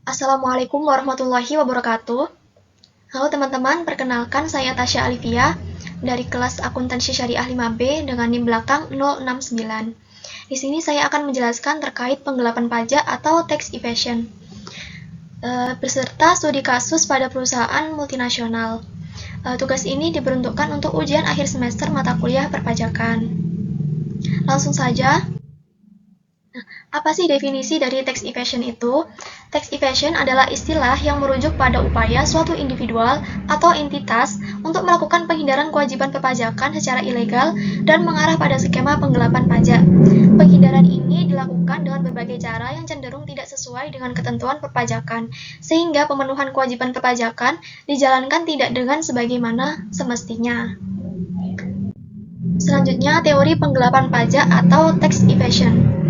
Assalamualaikum warahmatullahi wabarakatuh. Halo teman-teman, perkenalkan saya Tasya Alivia dari kelas Akuntansi Syariah 5B dengan NIM belakang 069. Di sini saya akan menjelaskan terkait penggelapan pajak atau tax evasion beserta studi kasus pada perusahaan multinasional. Tugas ini diperuntukkan untuk ujian akhir semester mata kuliah perpajakan. Langsung saja. Apa sih definisi dari tax evasion itu? Tax evasion adalah istilah yang merujuk pada upaya suatu individual atau entitas untuk melakukan penghindaran kewajiban perpajakan secara ilegal dan mengarah pada skema penggelapan pajak. Penghindaran ini dilakukan dengan berbagai cara yang cenderung tidak sesuai dengan ketentuan perpajakan, sehingga pemenuhan kewajiban perpajakan dijalankan tidak dengan sebagaimana semestinya. Selanjutnya, teori penggelapan pajak atau tax evasion.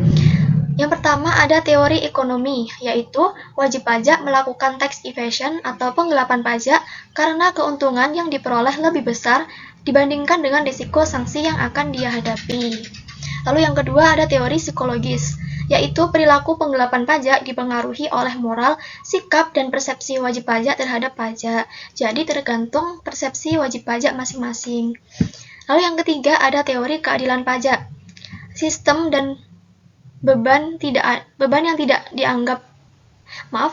Yang pertama ada teori ekonomi, yaitu wajib pajak melakukan tax evasion atau penggelapan pajak karena keuntungan yang diperoleh lebih besar dibandingkan dengan risiko sanksi yang akan dia hadapi. Lalu yang kedua ada teori psikologis, yaitu perilaku penggelapan pajak dipengaruhi oleh moral, sikap, dan persepsi wajib pajak terhadap pajak. Jadi tergantung persepsi wajib pajak masing-masing. Lalu yang ketiga ada teori keadilan pajak, sistem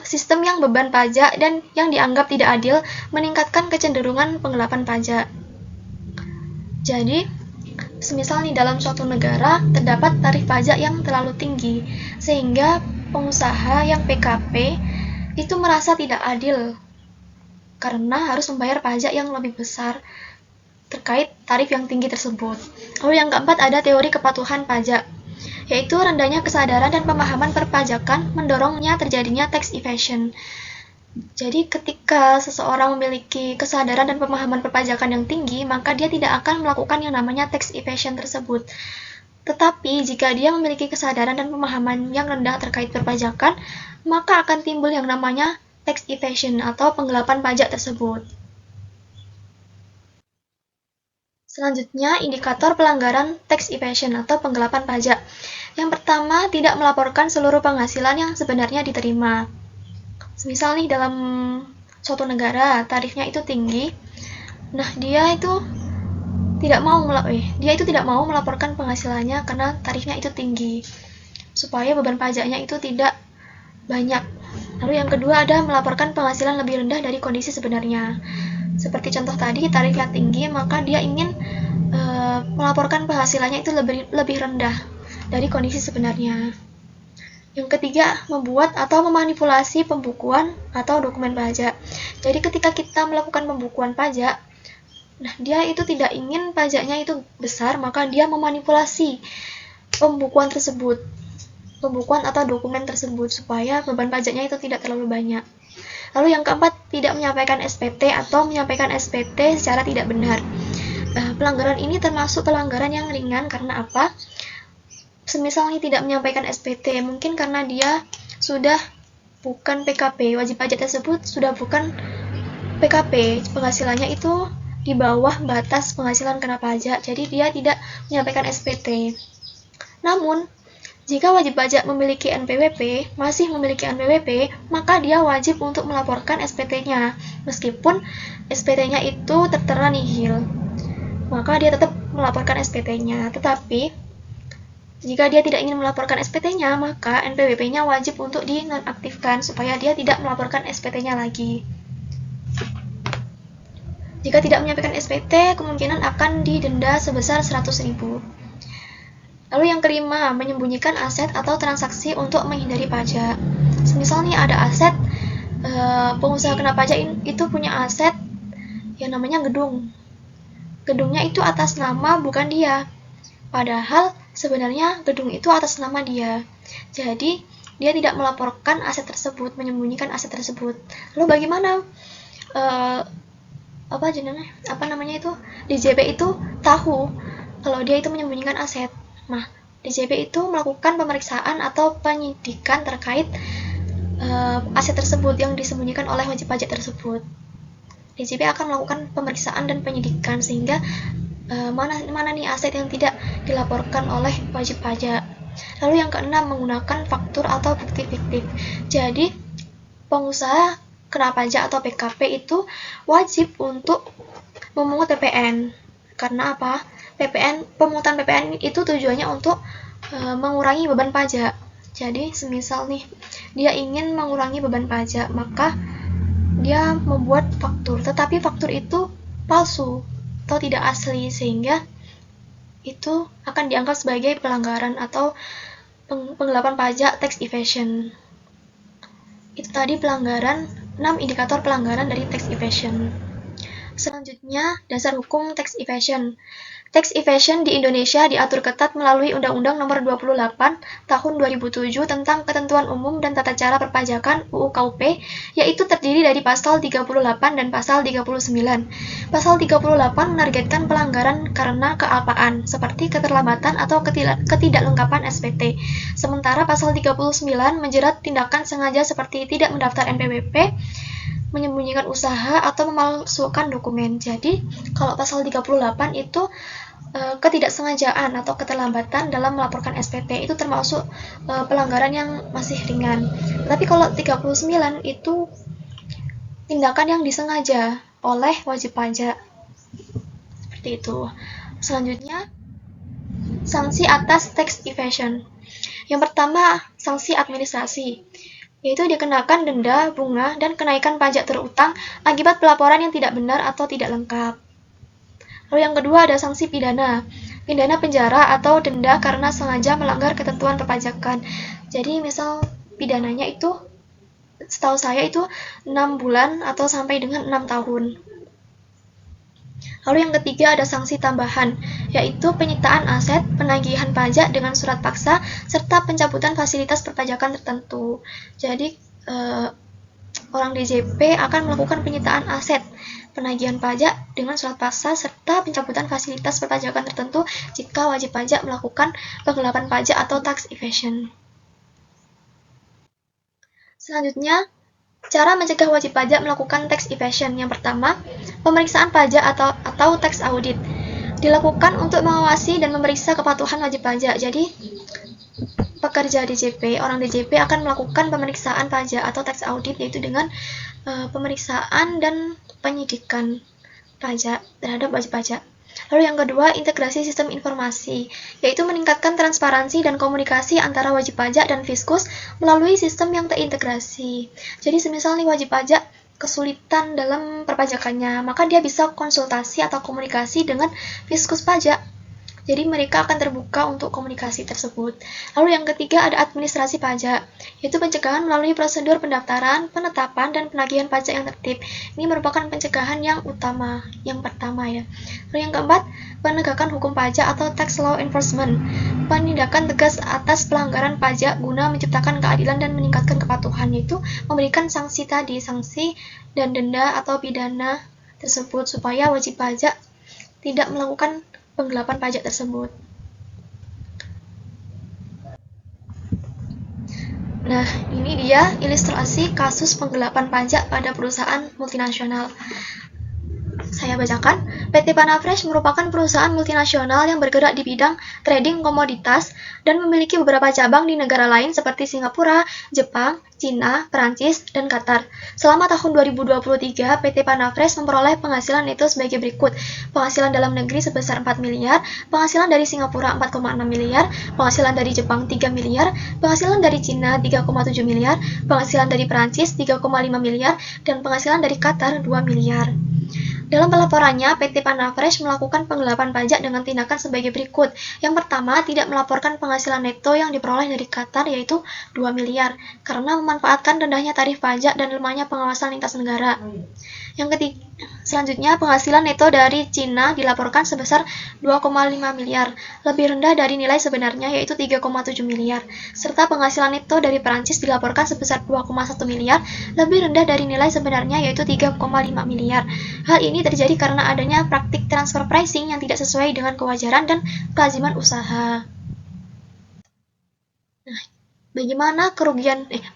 sistem yang beban pajak dan yang dianggap tidak adil meningkatkan kecenderungan penggelapan pajak. Jadi, semisal nih dalam suatu negara terdapat tarif pajak yang terlalu tinggi, sehingga pengusaha yang PKP itu merasa tidak adil karena harus membayar pajak yang lebih besar terkait tarif yang tinggi tersebut. Lalu yang keempat ada teori kepatuhan pajak, yaitu rendahnya kesadaran dan pemahaman perpajakan mendorongnya terjadinya tax evasion. Jadi ketika seseorang memiliki kesadaran dan pemahaman perpajakan yang tinggi, maka dia tidak akan melakukan yang namanya tax evasion tersebut. Tetapi jika dia memiliki kesadaran dan pemahaman yang rendah terkait perpajakan, maka akan timbul yang namanya tax evasion atau penggelapan pajak tersebut. Selanjutnya, indikator pelanggaran tax evasion atau penggelapan pajak. Yang pertama, tidak melaporkan seluruh penghasilan yang sebenarnya diterima. Semisal nih dalam suatu negara tarifnya itu tinggi, nah dia itu tidak mau melaporkan penghasilannya karena tarifnya itu tinggi, supaya beban pajaknya itu tidak banyak. Lalu yang kedua ada melaporkan penghasilan lebih rendah dari kondisi sebenarnya. Seperti contoh tadi, tarifnya tinggi, maka dia ingin melaporkan penghasilannya itu lebih rendah dari kondisi sebenarnya. Yang ketiga, membuat atau memanipulasi pembukuan atau dokumen pajak. Jadi ketika kita melakukan pembukuan pajak, nah dia itu tidak ingin pajaknya itu besar, maka dia memanipulasi pembukuan atau dokumen tersebut supaya beban pajaknya itu tidak terlalu banyak. Lalu yang keempat, tidak menyampaikan SPT atau menyampaikan SPT secara tidak benar. Pelanggaran ini termasuk pelanggaran yang ringan karena apa? Semisal ini tidak menyampaikan SPT, mungkin karena dia sudah bukan PKP, wajib pajak tersebut sudah bukan PKP, penghasilannya itu di bawah batas penghasilan kena pajak, jadi dia tidak menyampaikan SPT. Namun, jika wajib pajak masih memiliki NPWP, maka dia wajib untuk melaporkan SPT-nya. Meskipun SPT-nya itu tertera nihil, maka dia tetap melaporkan SPT-nya. Tetapi, jika dia tidak ingin melaporkan SPT-nya, maka NPWP-nya wajib untuk dinonaktifkan supaya dia tidak melaporkan SPT-nya lagi. Jika tidak menyampaikan SPT, kemungkinan akan didenda sebesar 100.000. Lalu yang kelima, menyembunyikan aset atau transaksi untuk menghindari pajak. Semisal nih ada aset, pengusaha kena pajak itu punya aset yang namanya gedung. Gedungnya itu atas nama bukan dia. Padahal sebenarnya gedung itu atas nama dia. Jadi dia tidak melaporkan aset tersebut, menyembunyikan aset tersebut. Lalu bagaimana DJP itu tahu kalau dia itu menyembunyikan aset? Nah, DJP itu melakukan pemeriksaan atau penyidikan terkait aset tersebut yang disembunyikan oleh wajib pajak tersebut. DJP akan melakukan pemeriksaan dan penyidikan sehingga mana nih aset yang tidak dilaporkan oleh wajib pajak. Lalu yang keenam, menggunakan faktur atau bukti fiktif. Jadi pengusaha kena pajak atau PKP itu wajib untuk memungut PPN. Karena apa? Pemungutan PPN itu tujuannya untuk mengurangi beban pajak. Jadi, semisal nih, dia ingin mengurangi beban pajak, maka dia membuat faktur, tetapi faktur itu palsu atau tidak asli, sehingga itu akan dianggap sebagai pelanggaran atau penggelapan pajak, tax evasion. Itu tadi 6 indikator pelanggaran dari tax evasion. Selanjutnya, dasar hukum tax evasion. Tax evasion di Indonesia diatur ketat melalui Undang-Undang Nomor 28 Tahun 2007 tentang Ketentuan Umum dan Tata Cara Perpajakan UU KUP, yaitu terdiri dari pasal 38 dan pasal 39. Pasal 38 menargetkan pelanggaran karena kealpaan, seperti keterlambatan atau ketidaklengkapan SPT. Sementara pasal 39 menjerat tindakan sengaja seperti tidak mendaftar NPWP, menyembunyikan usaha, atau memalsukan dokumen. Jadi, kalau pasal 38 itu ketidaksengajaan atau keterlambatan dalam melaporkan SPT itu termasuk pelanggaran yang masih ringan. Tapi kalau 39 itu tindakan yang disengaja oleh wajib pajak. Seperti itu. Selanjutnya, sanksi atas tax evasion. Yang pertama, sanksi administrasi, yaitu dikenakan denda, bunga, dan kenaikan pajak terutang akibat pelaporan yang tidak benar atau tidak lengkap. Lalu yang kedua ada sanksi pidana. Pidana penjara atau denda karena sengaja melanggar ketentuan perpajakan. Jadi misal pidananya itu, setahu saya itu 6 bulan atau sampai dengan 6 tahun. Lalu yang ketiga ada sanksi tambahan, yaitu penyitaan aset, penagihan pajak dengan surat paksa, serta pencabutan fasilitas perpajakan tertentu. Jadi orang DJP akan melakukan penyitaan aset, penagihan pajak dengan surat paksa, serta pencabutan fasilitas perpajakan tertentu jika wajib pajak melakukan penggelapan pajak atau tax evasion. Selanjutnya, cara mencegah wajib pajak melakukan tax evasion. Yang pertama, pemeriksaan pajak atau tax audit dilakukan untuk mengawasi dan memeriksa kepatuhan wajib pajak. Jadi, pekerja DJP, orang DJP akan melakukan pemeriksaan pajak atau tax audit, yaitu dengan pemeriksaan dan penyidikan pajak terhadap wajib pajak. Lalu yang kedua, integrasi sistem informasi, yaitu meningkatkan transparansi dan komunikasi antara wajib pajak dan Fiskus melalui sistem yang terintegrasi. Jadi semisal nih wajib pajak kesulitan dalam perpajakannya, maka dia bisa konsultasi atau komunikasi dengan Fiskus pajak. Jadi mereka akan terbuka untuk komunikasi tersebut. Lalu yang ketiga ada administrasi pajak, yaitu pencegahan melalui prosedur pendaftaran, penetapan, dan penagihan pajak yang tertib. Ini merupakan pencegahan yang utama, yang pertama ya. Lalu yang keempat, penegakan hukum pajak atau tax law enforcement. Penindakan tegas atas pelanggaran pajak guna menciptakan keadilan dan meningkatkan kepatuhan, yaitu memberikan sanksi dan denda atau pidana tersebut supaya wajib pajak tidak melakukan penggelapan pajak tersebut. Nah, ini dia ilustrasi kasus penggelapan pajak pada perusahaan multinasional. Saya bacakan, PT Panafresh merupakan perusahaan multinasional yang bergerak di bidang trading komoditas dan memiliki beberapa cabang di negara lain seperti Singapura, Jepang, Cina, Perancis, dan Qatar. Selama tahun 2023, PT Panafresh memperoleh penghasilan neto sebagai berikut. Penghasilan dalam negeri sebesar 4 miliar, penghasilan dari Singapura 4,6 miliar, penghasilan dari Jepang 3 miliar, penghasilan dari Cina 3,7 miliar, penghasilan dari Perancis 3,5 miliar, dan penghasilan dari Qatar 2 miliar. Dalam pelaporannya, PT Panafresh melakukan penggelapan pajak dengan tindakan sebagai berikut. Yang pertama, tidak melaporkan penghasilan neto yang diperoleh dari Qatar, yaitu 2 miliar, karena memanfaatkan rendahnya tarif pajak dan lemahnya pengawasan lintas negara. Yang ketiga, selanjutnya, penghasilan neto dari Cina dilaporkan sebesar 2,5 miliar, lebih rendah dari nilai sebenarnya, yaitu 3,7 miliar. Serta penghasilan neto dari Perancis dilaporkan sebesar 2,1 miliar, lebih rendah dari nilai sebenarnya, yaitu 3,5 miliar. Hal ini terjadi karena adanya praktik transfer pricing yang tidak sesuai dengan kewajaran dan kelaziman usaha. Nah,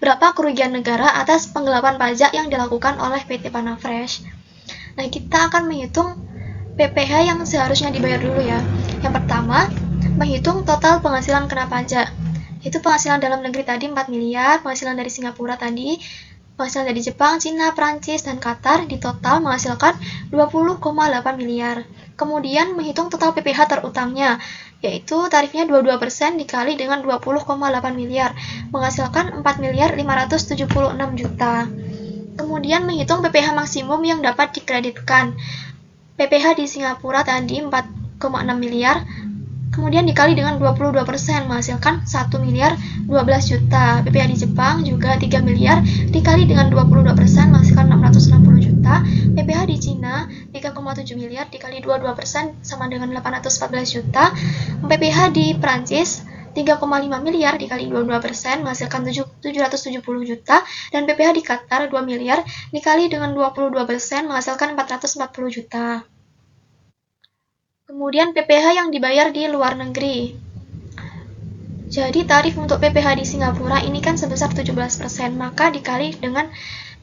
berapa kerugian negara atas penggelapan pajak yang dilakukan oleh PT Panafresh? Nah, kita akan menghitung PPh yang seharusnya dibayar dulu ya. Yang pertama, menghitung total penghasilan kena pajak. Itu penghasilan dalam negeri tadi 4 miliar, penghasilan dari Singapura tadi penghasilan dari Jepang, Cina, Prancis, dan Qatar di total menghasilkan 20,8 miliar. Kemudian menghitung total PPh terutangnya, yaitu tarifnya 22% dikali dengan 20,8 miliar, menghasilkan 4 miliar 576 juta. Kemudian menghitung PPh maksimum yang dapat dikreditkan. PPh di Singapura tadi 4,6 miliar, kemudian dikali dengan 22% menghasilkan 1 miliar 12 juta. PPh di Jepang juga 3 miliar dikali dengan 22% menghasilkan 660 juta. PPh di Cina 3,7 miliar dikali 22% sama dengan 814 juta. PPh di Prancis 3,5 miliar dikali 22% menghasilkan 770 juta. Dan PPh di Qatar 2 miliar dikali dengan 22% menghasilkan 440 juta. Kemudian PPh yang dibayar di luar negeri. Jadi tarif untuk PPh di Singapura ini kan sebesar 17%, maka dikali dengan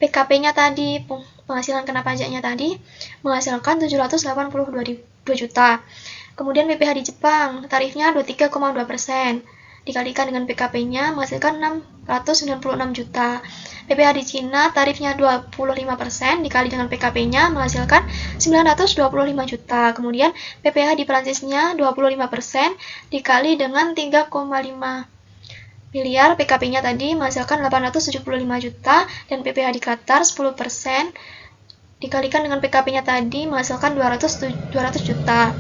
PKP-nya tadi, penghasilan kena pajaknya tadi, menghasilkan 782 juta. Kemudian PPh di Jepang, tarifnya 23,2%, dikalikan dengan PKP-nya menghasilkan 696 juta. PPh di Cina tarifnya 25% dikali dengan PKP-nya menghasilkan 925 juta. Kemudian PPh di Prancisnya 25% dikali dengan 3,5 miliar PKP-nya tadi menghasilkan 875 juta. Dan PPh di Qatar 10% dikalikan dengan PKP-nya tadi menghasilkan 200 juta.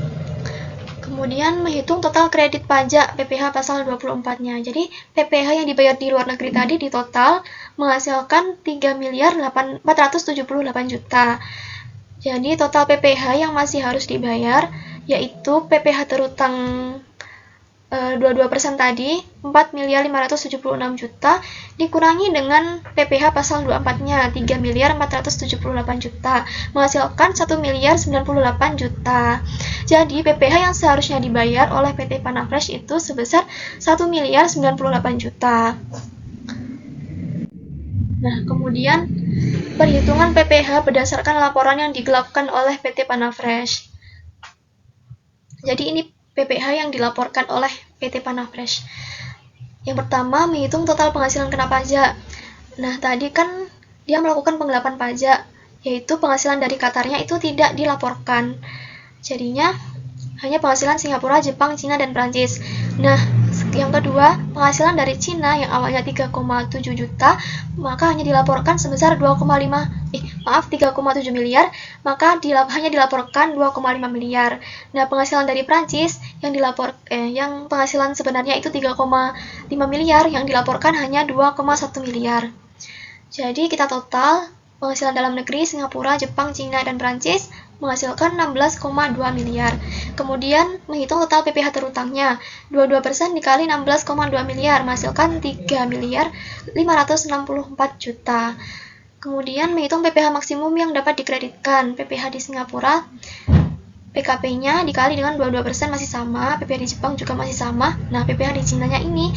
Kemudian menghitung total kredit pajak PPh pasal 24-nya. Jadi PPh yang dibayar di luar negeri tadi di total menghasilkan 3 miliar 478 juta. Jadi total PPh yang masih harus dibayar yaitu PPh terutang 22% tadi 4 miliar 576 juta dikurangi dengan PPh pasal 24-nya 3 miliar 478 juta menghasilkan 1 miliar 98 juta. Jadi PPh yang seharusnya dibayar oleh PT Panafresh itu sebesar 1 miliar 98 juta. Nah, kemudian perhitungan PPh berdasarkan laporan yang digelapkan oleh PT Panafresh. Jadi ini PPh yang dilaporkan oleh PT Panafresh. Yang pertama, menghitung total penghasilan kena pajak. Nah, tadi kan dia melakukan penggelapan pajak, yaitu penghasilan dari Qatarnya itu tidak dilaporkan. Jadinya hanya penghasilan Singapura, Jepang, Cina, dan Prancis. Nah, yang kedua, penghasilan dari Cina yang awalnya 3,7 juta, maka hanya dilaporkan sebesar 3,7 miliar, maka hanya dilaporkan 2,5 miliar. Nah, penghasilan dari Prancis yang penghasilan sebenarnya itu 3,5 miliar, yang dilaporkan hanya 2,1 miliar. Jadi kita total penghasilan dalam negeri Singapura, Jepang, Cina, dan Prancis menghasilkan 16,2 miliar. Kemudian menghitung total PPh terutangnya, 22% dikali 16,2 miliar menghasilkan 3 miliar 564 juta. Kemudian menghitung PPh maksimum yang dapat dikreditkan. PPh di Singapura PKP-nya dikali dengan 22% masih sama, PPh di Jepang juga masih sama. Nah, PPh di Cina-nya ini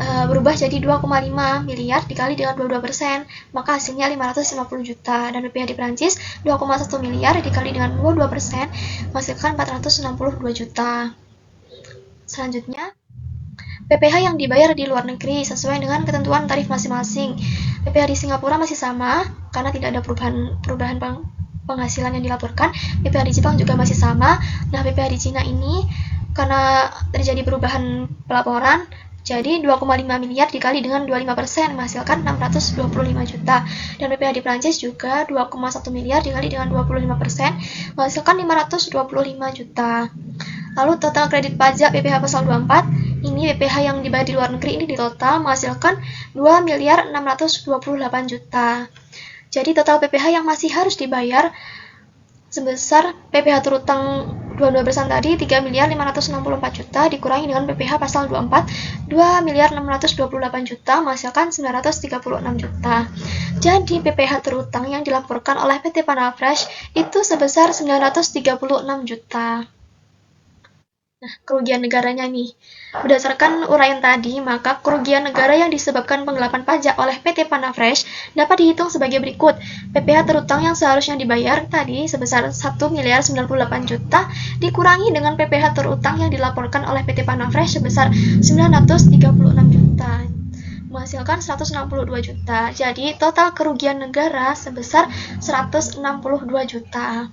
berubah jadi 2,5 miliar dikali dengan 22%, maka hasilnya 550 juta. Dan PPh di Prancis 2,1 miliar dikali dengan 22% menghasilkan 462 juta. Selanjutnya, PPh yang dibayar di luar negeri sesuai dengan ketentuan tarif masing-masing. PPh di Singapura masih sama karena tidak ada perubahan penghasilan yang dilaporkan. PPh di Jepang juga masih sama. Nah, PPh di Cina ini karena terjadi perubahan pelaporan, jadi 2,5 miliar dikali dengan 25% menghasilkan 625 juta. Dan PPh di Prancis juga 2,1 miliar dikali dengan 25% menghasilkan 525 juta. Lalu total kredit pajak PPh pasal 24, ini PPh yang dibayar di luar negeri ini di total menghasilkan 2 miliar 628 juta. Jadi total PPh yang masih harus dibayar sebesar PPh terutang 22% tadi 3 miliar 564 juta dikurangi dengan PPh pasal 24 2 miliar 628 juta menghasilkan 936 juta. Jadi PPh terutang yang dilaporkan oleh PT Panafresh itu sebesar 936 juta. Nah, kerugian negaranya nih. Berdasarkan uraian tadi, maka kerugian negara yang disebabkan penggelapan pajak oleh PT Panafresh dapat dihitung sebagai berikut. PPh terutang yang seharusnya dibayar tadi sebesar 1 miliar 98 juta dikurangi dengan PPh terutang yang dilaporkan oleh PT Panafresh sebesar 936 juta. menghasilkan 162 juta. Jadi total kerugian negara sebesar 162 juta.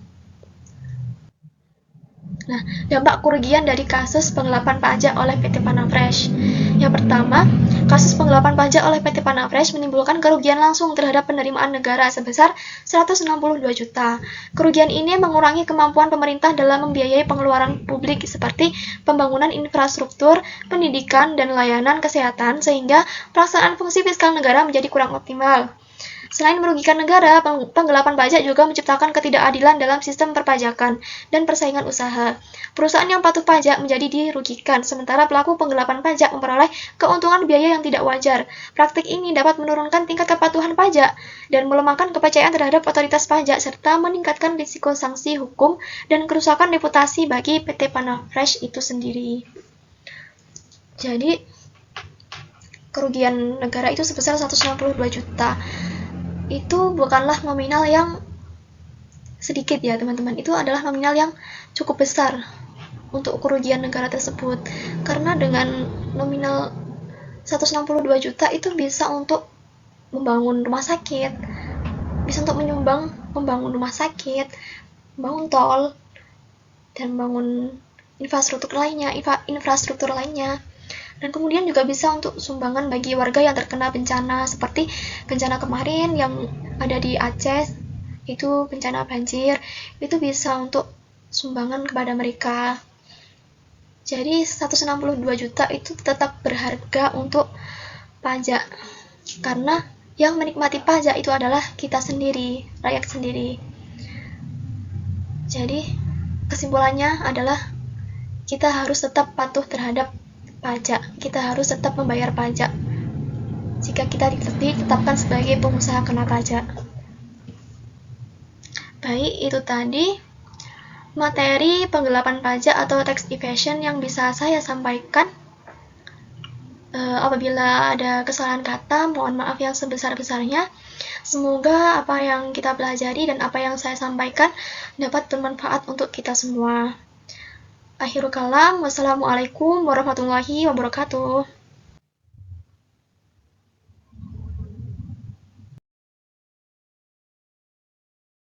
Nah, dampak kerugian dari kasus penggelapan pajak oleh PT Panafresh. Yang pertama, kasus penggelapan pajak oleh PT Panafresh menimbulkan kerugian langsung terhadap penerimaan negara sebesar 162 juta. Kerugian ini mengurangi kemampuan pemerintah dalam membiayai pengeluaran publik seperti pembangunan infrastruktur, pendidikan, dan layanan kesehatan sehingga pelaksanaan fungsi fiskal negara menjadi kurang optimal. Selain merugikan negara, penggelapan pajak juga menciptakan ketidakadilan dalam sistem perpajakan dan persaingan usaha. Perusahaan yang patuh pajak menjadi dirugikan, sementara pelaku penggelapan pajak memperoleh keuntungan biaya yang tidak wajar. Praktik ini dapat menurunkan tingkat kepatuhan pajak dan melemahkan kepercayaan terhadap otoritas pajak, serta meningkatkan risiko sanksi hukum dan kerusakan reputasi bagi PT Panafresh itu sendiri. Jadi, kerugian negara itu sebesar 162 juta. Itu bukanlah nominal yang sedikit ya teman-teman, itu adalah nominal yang cukup besar untuk kerugian negara tersebut, karena dengan nominal 162 juta itu bisa untuk membangun rumah sakit, bisa untuk menyumbang membangun rumah sakit, membangun tol, dan membangun infrastruktur lainnya. Dan kemudian juga bisa untuk sumbangan bagi warga yang terkena bencana, seperti bencana kemarin yang ada di Aceh, itu bencana banjir, itu bisa untuk sumbangan kepada mereka. Jadi 162 juta itu tetap berharga untuk pajak, karena yang menikmati pajak itu adalah kita sendiri, rakyat sendiri. Jadi kesimpulannya adalah kita harus tetap patuh terhadap pajak, kita harus tetap membayar pajak jika kita ditetapkan sebagai pengusaha kena pajak. Baik, itu tadi materi penggelapan pajak atau tax evasion yang bisa saya sampaikan. Apabila ada kesalahan kata, mohon maaf yang sebesar-besarnya. Semoga apa yang kita pelajari dan apa yang saya sampaikan dapat bermanfaat untuk kita semua. Akhirul kalam, wassalamualaikum warahmatullahi wabarakatuh.